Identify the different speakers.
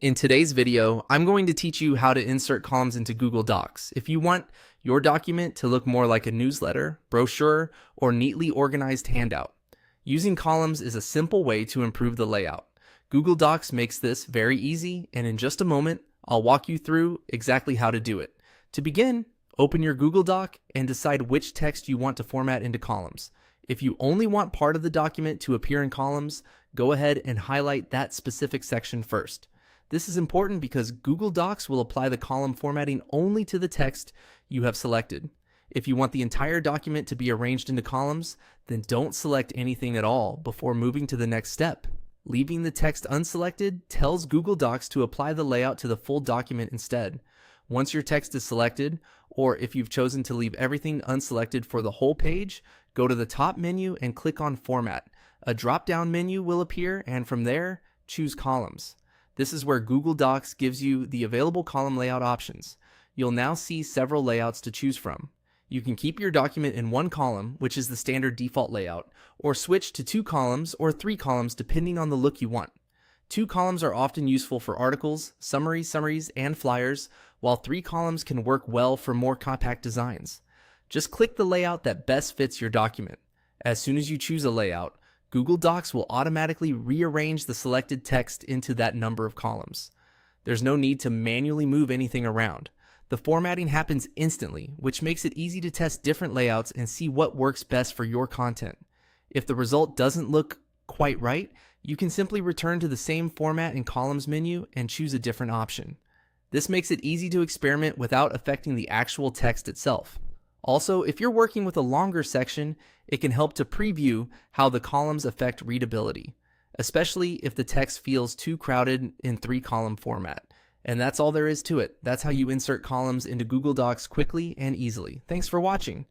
Speaker 1: In today's video, I'm going to teach you how to insert columns into Google Docs. If you want your document to look more like a newsletter, brochure, or neatly organized handout, using columns is a simple way to improve the layout. Google Docs makes this very easy, and in just a moment, I'll walk you through exactly how to do it. To begin, open your Google Doc and decide which text you want to format into columns. If you only want part of the document to appear in columns, go ahead and highlight that specific section first. This is important because Google Docs will apply the column formatting only to the text you have selected. If you want the entire document to be arranged into columns, then don't select anything at all before moving to the next step. Leaving the text unselected tells Google Docs to apply the layout to the full document instead. Once your text is selected, or if you've chosen to leave everything unselected for the whole page, go to the top menu and click on Format. A drop-down menu will appear, and from there, choose Columns. This is where Google Docs gives you the available column layout options. You'll now see several layouts to choose from. You can keep your document in one column, which is the standard default layout, or switch to 2 columns or 3 columns depending on the look you want. 2 columns are often useful for articles, summaries, and flyers, while 3 columns can work well for more compact designs. Just click the layout that best fits your document. As soon as you choose a layout, Google Docs will automatically rearrange the selected text into that number of columns. There's no need to manually move anything around. The formatting happens instantly, which makes it easy to test different layouts and see what works best for your content. If the result doesn't look quite right, you can simply return to the same Format and Columns menu and choose a different option. This makes it easy to experiment without affecting the actual text itself. Also, if you're working with a longer section, it can help to preview how the columns affect readability, especially if the text feels too crowded in 3-column format. And that's all there is to it. That's how you insert columns into Google Docs quickly and easily. Thanks for watching.